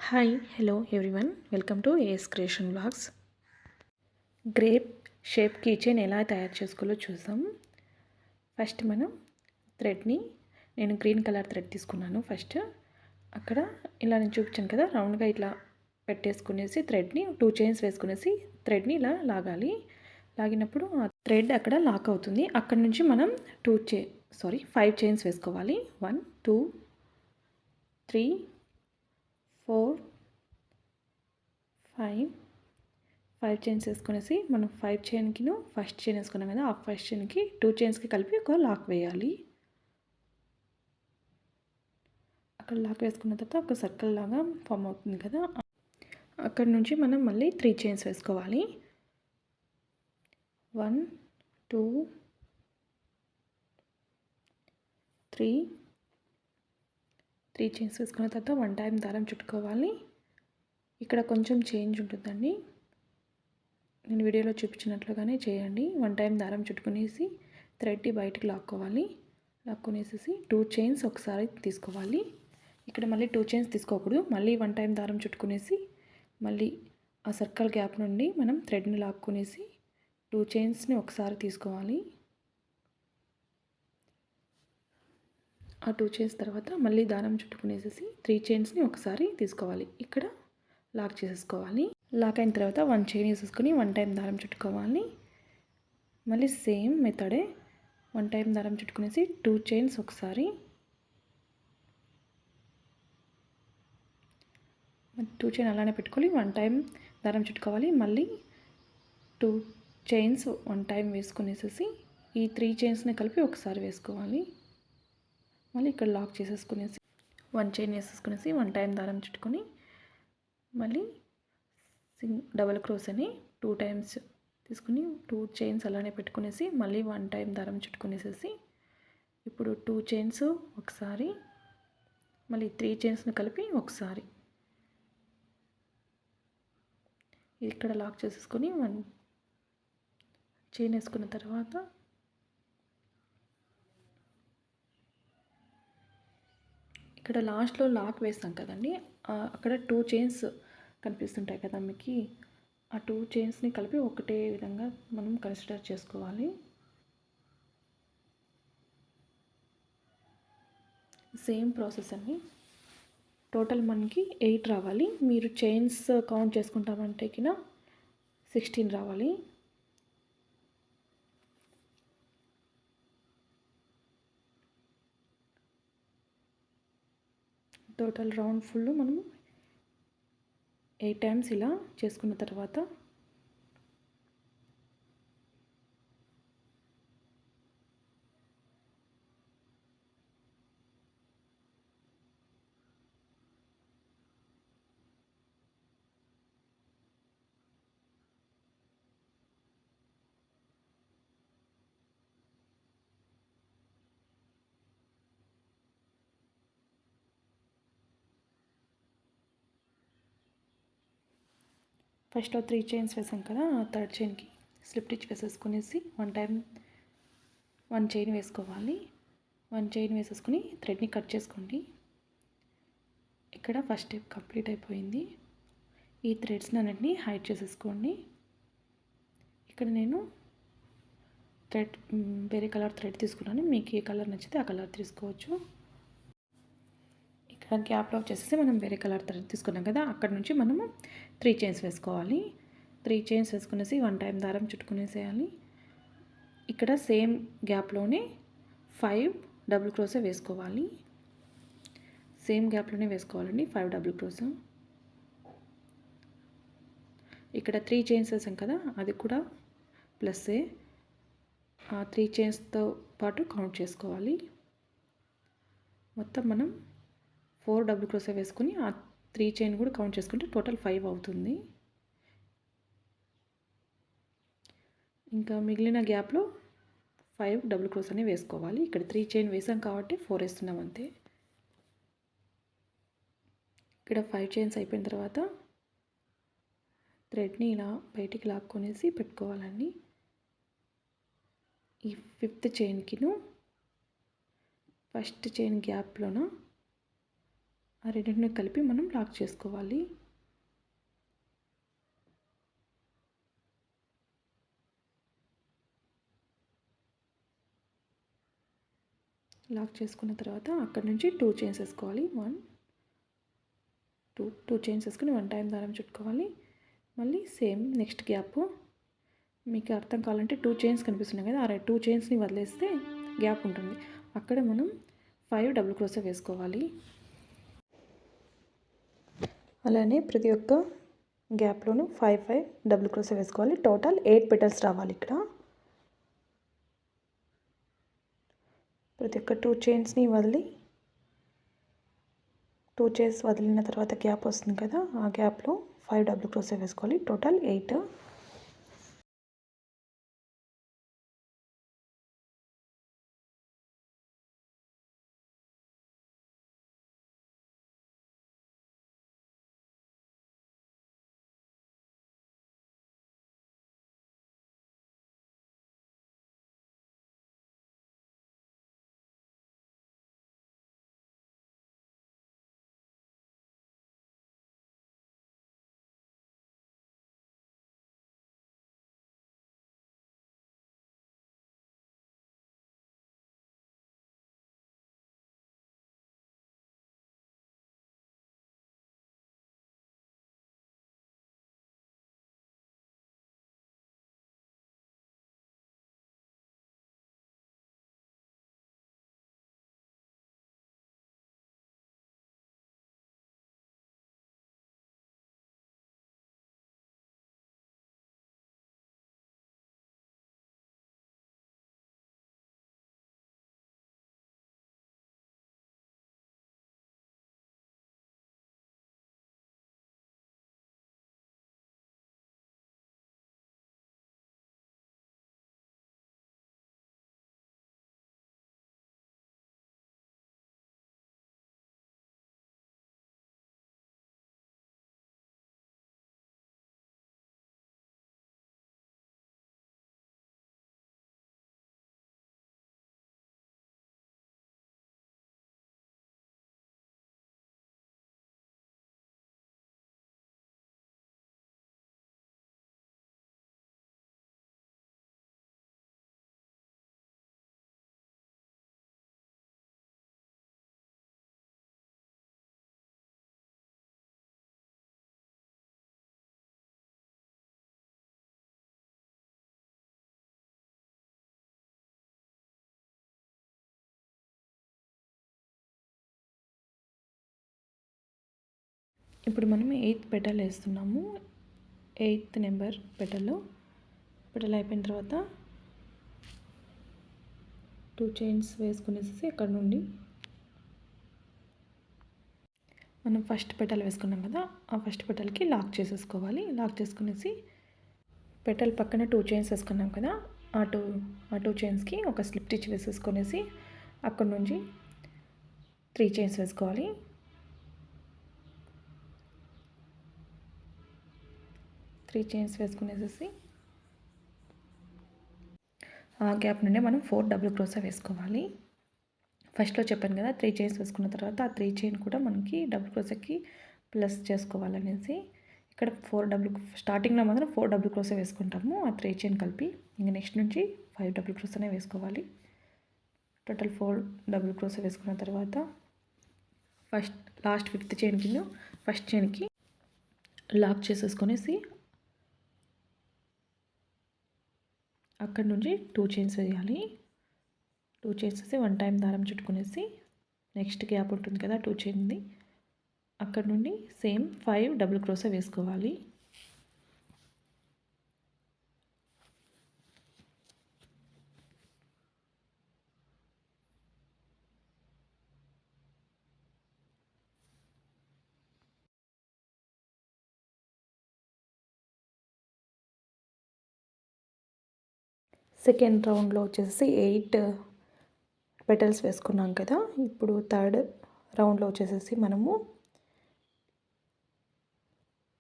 Hi hello everyone welcome to AS creation blogs. Grape shape keychain ఎలా తయారు చేసుకోవాలో చూద్దాం. ఫస్ట్ మనం థ్రెడ్ని నేను గ్రీన్ కలర్ థ్రెడ్ తీసుకున్నాను. ఫస్ట్ అక్కడ ఇలా నేను చూపించాను కదా, రౌండ్గా ఇట్లా పెట్టేసుకునేసి థ్రెడ్ని 2 చైన్స్ వేసుకునేసి థ్రెడ్ని ఇలా లాగాలి. లాగినప్పుడు ఆ థ్రెడ్ అక్కడ లాక్ అవుతుంది. అక్కడ నుంచి మనం 5 చైన్స్ వేసుకోవాలి. 1 2 3 4 5 చైన్స్ వేసుకునేసి మనం 5 చైన్కి ఫస్ట్ చైన్ వేసుకున్నాం కదా, ఆ ఫస్ట్ చైన్కి 2 చైన్స్కి కలిపి ఒక లాక్ వేయాలి. అక్కడ లాక్ వేసుకున్న తర్వాత ఒక సర్కిల్ లాగా ఫామ్ అవుతుంది కదా, అక్కడ నుంచి మనం మళ్ళీ 3 చైన్స్ వేసుకోవాలి. 1 2 3 చైన్స్ వేసుకున్న తర్వాత 1 టైం దారం చుట్టుకోవాలి. ఇక్కడ కొంచెం చేంజ్ ఉంటుందండి, నేను వీడియోలో చూపించినట్లుగానే చేయండి. 1 టైం దారం చుట్టుకునేసి థ్రెడ్ని బయటకు లాక్కోవాలి. లాక్కునేసి 2 చైన్స్ ఒకసారి తీసుకోవాలి. ఇక్కడ మళ్ళీ 2 చైన్స్ తీసుకోకూడదు, మళ్ళీ 1 టైం దారం చుట్టుకునేసి మళ్ళీ ఆ సర్కిల్ గ్యాప్ నుండి మనం థ్రెడ్ని లాక్కునేసి 2 చైన్స్ని ఒకసారి తీసుకోవాలి. ఆ 2 చైన్స్ తర్వాత మళ్ళీ దారం చుట్టుకునేసి 3 చైన్స్ని ఒకసారి తీసుకోవాలి. ఇక్కడ లాక్ చేసేసుకోవాలి. లాక్ అయిన తర్వాత 1 చైన్ వేసేసుకొని 1 టైం దారం చుట్టుకోవాలి. మళ్ళీ సేమ్ మెథడే 1 టైం దారం చుట్టుకునేసి 2 చైన్స్ ఒకసారి, 2 చైన్ అలానే పెట్టుకోవాలి. 1 టైం దారం చుట్టుకోవాలి. మళ్ళీ 2 చైన్స్ 1 టైం వేసుకునేసి ఈ 3 చైన్స్ని కలిపి ఒకసారి వేసుకోవాలి. మళ్ళీ ఇక్కడ లాక్ చేసేసుకునేసి 1 చైన్ వేసేసుకునేసి 1 టైం దారం చుట్టుకొని మళ్ళీ డబల్ క్రోస్ అని 2 టైమ్స్ తీసుకుని 2 చైన్స్ అలానే పెట్టుకునేసి మళ్ళీ 1 టైం దారం చుట్టుకునేసేసి ఇప్పుడు 2 చైన్స్ ఒకసారి, మళ్ళీ 3 చైన్స్ని కలిపి ఒకసారి ఇక్కడ లాక్ చేసేసుకొని 1 చైన్ వేసుకున్న తర్వాత ఇక్కడ లాస్ట్లో లాక్ వేస్తాం కదండి, అక్కడ 2 చైన్స్ కనిపిస్తుంటాయి కదా మీకు, ఆ 2 చైన్స్ని కలిపి ఒకటే విధంగా మనం కన్సిడర్ చేసుకోవాలి. సేమ్ ప్రాసెస్ అండి. టోటల్ మనకి 8 రావాలి. మీరు చైన్స్ కౌంట్ చేసుకుంటామంటే కిన 16 రావాలి. టోటల్ రౌండ్ ఫుల్ మనం 8 టైమ్స్ ఇలా చేసుకున్న తర్వాత ఫస్ట్లో 3 చైన్స్ వేసాం కదా, ఆ థర్డ్ చైన్కి స్లిప్ స్టిచ్ వేసేసుకునేసి 1 టైం 1 చైన్ వేసుకోవాలి. 1 చైన్ వేసేసుకుని థ్రెడ్ని కట్ చేసుకోండి. ఇక్కడ ఫస్ట్ స్టెప్ కంప్లీట్ అయిపోయింది. ఈ థ్రెడ్స్ని అన్నిటిని హైడ్ చేసేసుకోండి. ఇక్కడ నేను వేరే కలర్ థ్రెడ్ తీసుకున్నాను, మీకు ఏ కలర్ నచ్చితే ఆ కలర్ తీసుకోవచ్చు. ఇక్కడ గ్యాప్లో వచ్చేసి మనం వేరే కలర్ థ్రెడ్ తీసుకున్నాం కదా, అక్కడ నుంచి మనము 3 చైన్స్ వేసుకోవాలి. 3 చైన్స్ వేసుకునేసి 1 టైం దారం చుట్టుకునేసేయాలి. ఇక్కడ సేమ్ గ్యాప్లోనే 5 డబుల్ క్రోసే వేసుకోవాలి. సేమ్ గ్యాప్లోనే వేసుకోవాలండి 5 డబుల్ క్రోస్. ఇక్కడ 3 చైన్స్ వేసాం కదా, అది కూడా ప్లస్సే, ఆ 3 చైన్స్తో పాటు కౌంట్ చేసుకోవాలి. మొత్తం మనం 4 డబుల్ క్రోసే వేసుకుని ఆ 3 చైన్ కూడా కౌంట్ చేసుకుంటే టోటల్ 5 అవుతుంది. ఇంకా మిగిలిన గ్యాప్లో 5 డబుల్ క్రోస్ అని వేసుకోవాలి. ఇక్కడ 3 చైన్ వేసాం కాబట్టి 4 వేస్తున్నాం అంతే. ఇక్కడ 5 చైన్స్ అయిపోయిన తర్వాత థ్రెడ్ని ఇలా బయటికి లాక్కొనేసి పెట్టుకోవాలండి. ఈ 5th చైన్కిను ఫస్ట్ చైన్ గ్యాప్లోన ఆ రెండింటిని కలిపి మనం లాక్ చేసుకోవాలి. లాక్ చేసుకున్న తర్వాత అక్కడ నుంచి 2 చైన్స్ వేసుకోవాలి. 1 2 చైన్స్ వేసుకుని 1 టైం దారం చుట్టుకోవాలి. మళ్ళీ సేమ్ నెక్స్ట్ గ్యాప్ మీకు అర్థం కావాలంటే 2 చైన్స్ కనిపిస్తున్నాయి కదా, ఆ 2 చైన్స్ని వదిలేస్తే గ్యాప్ ఉంటుంది. అక్కడ మనం 5 డబుల్ క్రోషే వేసుకోవాలి. అలానే ప్రతి ఒక్క గ్యాప్లోనూ 5 డబుల్ క్రోషే వేసుకోవాలి. టోటల్ 8 పెటల్స్ రావాలి. ఇక్కడ ప్రతి ఒక్క 2 చైన్స్ని వదిలి 2 చైన్స్ వదిలిన తర్వాత గ్యాప్ వస్తుంది కదా, ఆ గ్యాప్లో 5 డబుల్ క్రోషే వేసుకోవాలి. టోటల్ 8. ఇప్పుడు మనం 8th పెటల్ వేస్తున్నాము. 8th నెంబర్ పెటల్ అయిపోయిన తర్వాత 2 చైన్స్ వేసుకునేసి అక్కడ నుండి మనం ఫస్ట్ పెటల్ వేసుకున్నాం కదా, ఆ ఫస్ట్ పెటల్కి లాక్ చేసేసుకోవాలి. లాక్ చేసుకునేసి పెటల్ పక్కన 2 చైన్స్ వేసుకున్నాం కదా, ఆ 2 చైన్స్కి ఒక స్లిప్ స్టిచ్ వేసేసుకునేసి అక్కడ నుంచి 3 చైన్స్ వేసుకోవాలి. 3 చైన్స్ వేసుకునేసి ఆ గ్యాప్ నుండి మనం 4 డబుల్ క్రోషే వేసుకోవాలి. ఫస్ట్లో చెప్పాను కదా, 3 చైన్స్ వేసుకున్న తర్వాత ఆ 3 చైన్ కూడా మనకి డబుల్ క్రోషేకి ప్లస్ చేసుకోవాలనేసి ఇక్కడ 4 స్టార్టింగ్లో మాత్రం 4 డబుల్ క్రోషే వేసుకుంటాము, ఆ 3 చైన్ కలిపి. ఇంకా నెక్స్ట్ నుంచి 5 డబుల్ క్రోషేనే వేసుకోవాలి. టోటల్ 4 డబుల్ క్రోషే వేసుకున్న తర్వాత లాస్ట్ 5th చైన్ కింద ఫస్ట్ చైన్కి లాక్ చేసేసుకొనేసి అక్కడ నుంచి 2 చైన్స్ వేయాలి. 2 చైన్స్ వేసి 1 టైం దారం చుట్టుకునేసి నెక్స్ట్ గ్యాప్ ఉంటుంది కదా 2 చైన్ది, అక్కడ నుండి సేమ్ 5 డబుల్ క్రోషే వేసుకోవాలి. సెకండ్ రౌండ్లో వచ్చేసి 8 పెటల్స్ వేసుకున్నాం కదా, ఇప్పుడు థర్డ్ రౌండ్లో వచ్చేసేసి మనము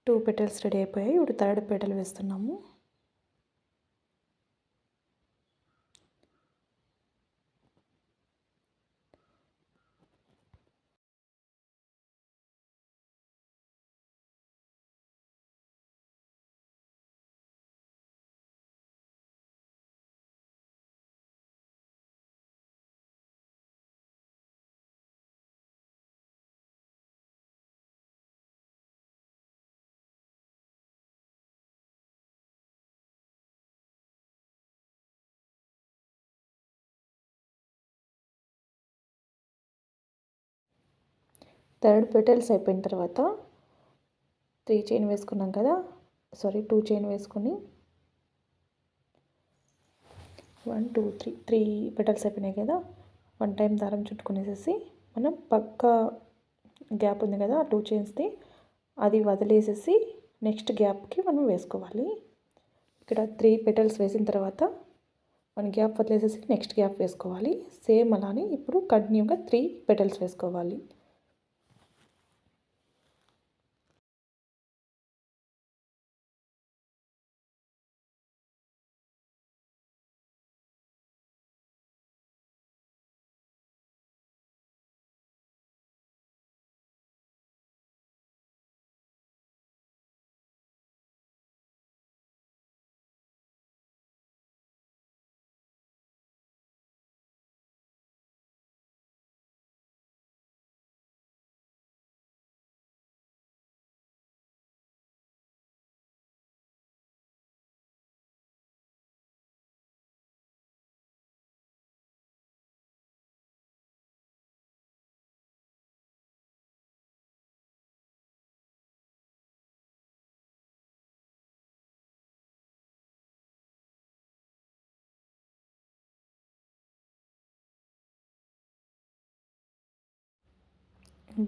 2 పెటల్స్ రెడీ అయిపోయాయి. ఇప్పుడు థర్డ్ పెటల్ వేస్తున్నాము. థర్డ్ పెటల్స్ అయిపోయిన తర్వాత 3 చైన్ వేసుకున్నాం కదా, 2 చైన్ వేసుకొని 1 2 3 పెటల్స్ అయిపోయినాయి కదా. 1 టైం దారం చుట్టుకునేసేసి మనం పక్క గ్యాప్ ఉంది కదా 2 చైన్స్ది, అది వదిలేసేసి నెక్స్ట్ గ్యాప్కి మనం వేసుకోవాలి. ఇక్కడ 3 పెటల్స్ వేసిన తర్వాత 1 గ్యాప్ వదిలేసేసి నెక్స్ట్ గ్యాప్ వేసుకోవాలి. సేమ్ అలానే ఇప్పుడు కంటిన్యూగా 3 పెటల్స్ వేసుకోవాలి.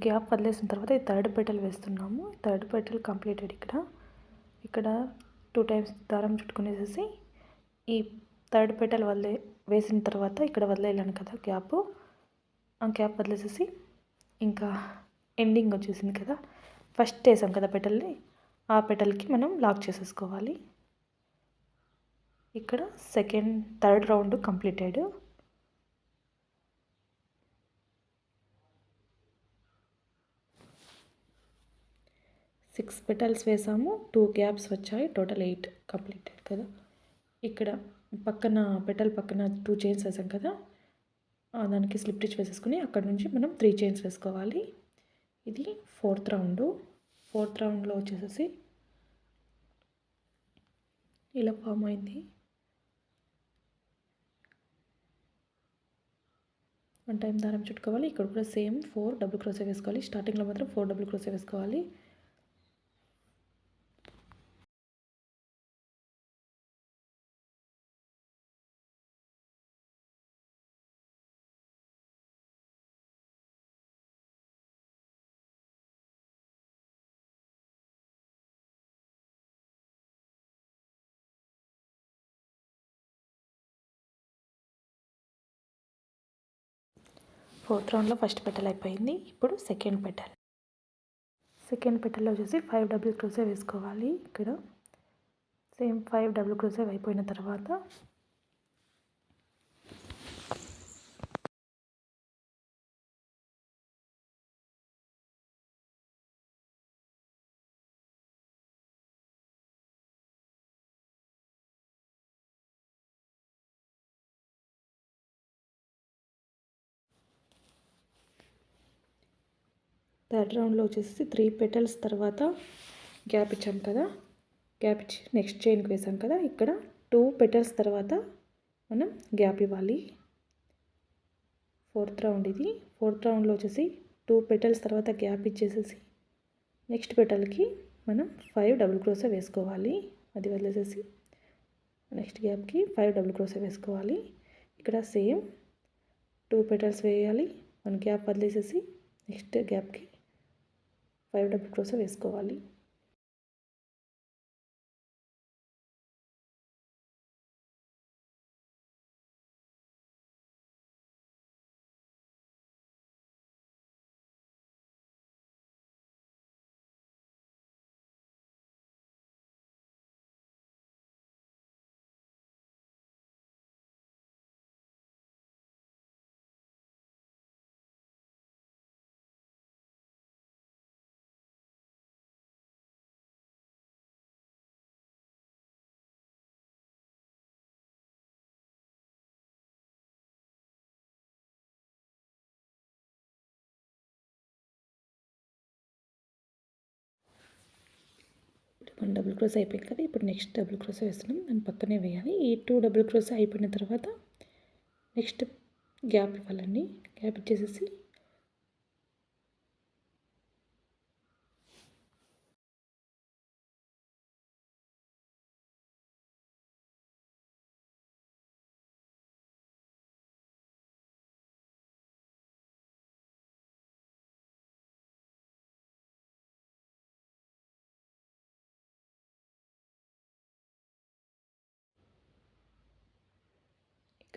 గ్యాప్ వదిలేసిన తర్వాత ఈ థర్డ్ పెటల్ వేస్తున్నాము. Third petal completed. ఇక్కడ 2 టైమ్స్ దారం చుట్టుకునేసేసి ఈ థర్డ్ పెటల్ వేసిన తర్వాత ఇక్కడ వదిలేయాలని కదా గ్యాప్, ఆ గ్యాప్ వదిలేసేసి ఇంకా ఎండింగ్ వచ్చేసింది కదా, ఫస్ట్ వేసాం కదా పెటల్ని, ఆ పెటల్కి మనం లాక్ చేసేసుకోవాలి. ఇక్కడ థర్డ్ రౌండ్ కంప్లీటెడ్. 6 పెటల్స్ వేసాము, 2 గ్యాప్స్ వచ్చాయి, టోటల్ 8 కంప్లీటెడ్ కదా. ఇక్కడ పెటల్ పక్కన 2 చైన్స్ వేసాం కదా, దానికి స్లిప్ స్టిచ్ వేసేసుకుని అక్కడ నుంచి మనం 3 చైన్స్ వేసుకోవాలి. ఇది 4th రౌండ్. 4th రౌండ్లో వచ్చేసేసి ఇలా ఫామ్ అయింది. 1 టైం దారం చుట్టుకోవాలి. ఇక్కడ కూడా సేమ్ 4 డబుల్ క్రోషే వేసుకోవాలి. స్టార్టింగ్లో మాత్రం 4 డబుల్ క్రోషే వేసుకోవాలి. ఫోర్త్ రౌండ్లో ఫస్ట్ పెటల్ అయిపోయింది. ఇప్పుడు సెకండ్ పెటల్లో వచ్చేసి 5 డబుల్ క్రోషే వేసుకోవాలి. ఇక్కడ సేమ్ 5 డబుల్ క్రోషే అయిపోయిన తర్వాత థర్డ్ రౌండ్లో వచ్చేసి 3 పెటల్స్ తర్వాత గ్యాప్ ఇచ్చాం కదా, గ్యాప్ ఇచ్చి నెక్స్ట్ చైన్కి వేసాం కదా, ఇక్కడ 2 పెటల్స్ తర్వాత మనం గ్యాప్ ఇవ్వాలి. 4th రౌండ్ ఇది. 4th రౌండ్లో వచ్చేసి 2 పెటల్స్ తర్వాత గ్యాప్ ఇచ్చేసేసి నెక్స్ట్ పెటల్కి మనం 5 డబుల్ క్రోషే వేసుకోవాలి. అది వదిలేసేసి నెక్స్ట్ గ్యాప్కి 5 డబుల్ క్రోషే వేసుకోవాలి. ఇక్కడ సేమ్ 2 పెటల్స్ వేయాలి, 1 గ్యాప్ వదిలేసేసి నెక్స్ట్ గ్యాప్కి 5 డబుల్ క్రోషే వేసుకోవాలి. వన్ డబుల్ క్రోషే అయిపోయింది కదా, ఇప్పుడు నెక్స్ట్ డబుల్ క్రోషే వేస్తున్నాం, దాని పక్కనే వేయాలి. ఈ 2 డబుల్ క్రోషే అయిపోయిన తర్వాత నెక్స్ట్ గ్యాప్ ఇవ్వాలండి. గ్యాప్ ఇచ్చేసేసి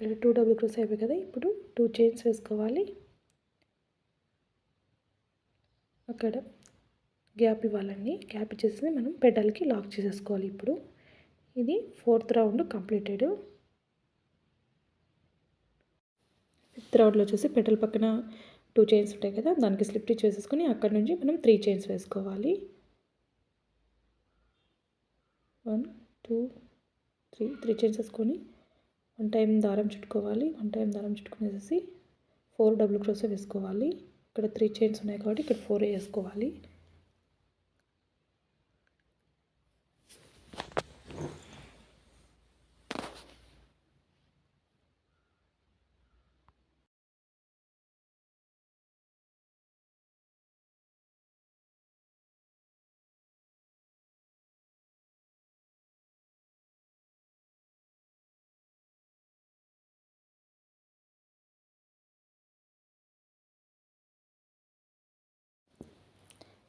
ఇక్కడ 2 డబుల్ క్రోస్ అయిపోయి కదా. ఇప్పుడు 2 చైన్స్ వేసుకోవాలి. అక్కడ గ్యాప్ ఇవ్వాలండి. గ్యాప్ ఇచ్చేసి మనం పెటల్కి లాక్ చేసేసుకోవాలి. ఇప్పుడు ఇది 4th రౌండ్ కంప్లీటెడ్. 5th రౌండ్లో వచ్చేసి పెటల్ పక్కన 2 చైన్స్ ఉంటాయి కదా, దానికి స్లిప్ స్టిచ్ వేసేసుకొని అక్కడ నుంచి మనం 3 చైన్స్ వేసుకోవాలి. 1 2 3 చైన్స్ వేసుకొని 1 టైం దారం చుట్టుకోవాలి. 1 టైం దారం చుట్టుకునేసి 4 డబుల్ క్రోస్ వేసుకోవాలి. ఇక్కడ 3 చైన్స్ ఉన్నాయి కాబట్టి ఇక్కడ 4 వేసుకోవాలి.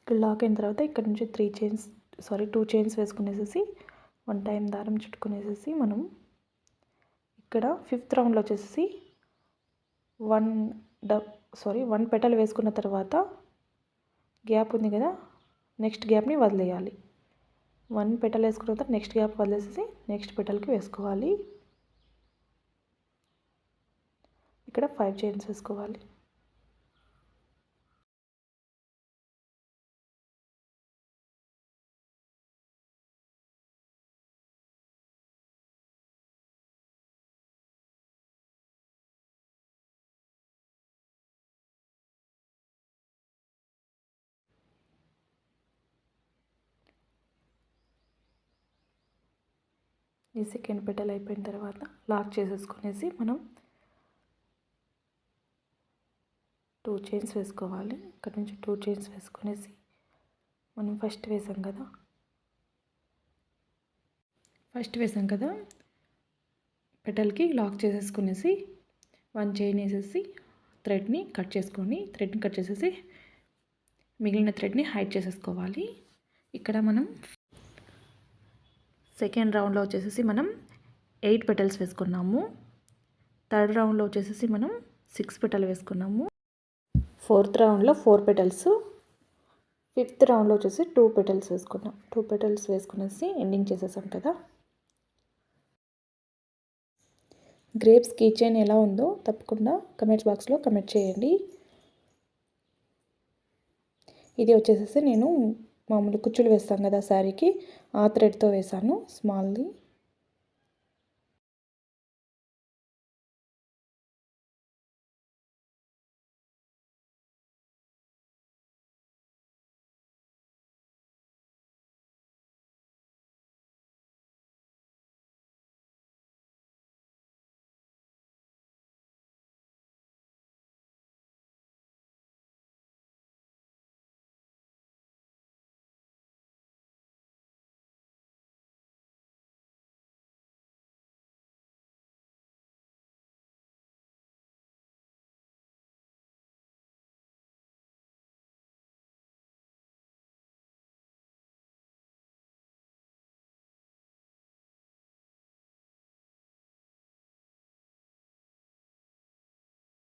ఇక్కడ లాక్ అయిన తర్వాత ఇక్కడ నుంచి 2 చైన్స్ వేసుకునేసి 1 టైం దారం చుట్టుకునేసి మనం ఇక్కడ 5th రౌండ్లో వచ్చేసి 1 పెటల్ వేసుకున్న తర్వాత గ్యాప్ ఉంది కదా, నెక్స్ట్ గ్యాప్ని వదిలేయాలి. 1 పెటల్ వేసుకున్న తర్వాత నెక్స్ట్ గ్యాప్ వదిలేసి నెక్స్ట్ పెటల్కి వేసుకోవాలి. ఇక్కడ 5 చైన్స్ వేసుకోవాలి. ఈ సెకండ్ పెటల్ అయిపోయిన తర్వాత లాక్ చేసేసుకునేసి మనం 2 చైన్స్ వేసుకోవాలి. ఇక్కడ నుంచి 2 చైన్స్ వేసుకునేసి మనం ఫస్ట్ వేసాం కదా పెటల్కి లాక్ చేసేసుకునేసి 1 చైన్ వేసేసి థ్రెడ్ని కట్ చేసేసి మిగిలిన థ్రెడ్ని హైడ్ చేసేసుకోవాలి. ఇక్కడ మనం సెకండ్ రౌండ్లో వచ్చేసి మనం 8 పెటల్స్ వేసుకున్నాము. 3rd రౌండ్లో వచ్చేసి మనం 6 పెటల్ వేసుకున్నాము. 4th రౌండ్లో 4 పెటల్స్. 5th రౌండ్లో వచ్చేసి 2 పెటల్స్ వేసుకున్నాం. 2 పెటల్స్ వేసుకునేసి ఎండింగ్ చేసేసాం కదా. గ్రేప్స్ కీ చైన్ ఎలా ఉందో తప్పకుండా కమెంట్స్ బాక్స్లో కమెంట్ చేయండి. ఇది వచ్చేసి నేను మామూలు కుచ్చులు వేస్తాం కదా శారీకి, ఆ థ్రెడ్తో వేసాను స్మాల్ది.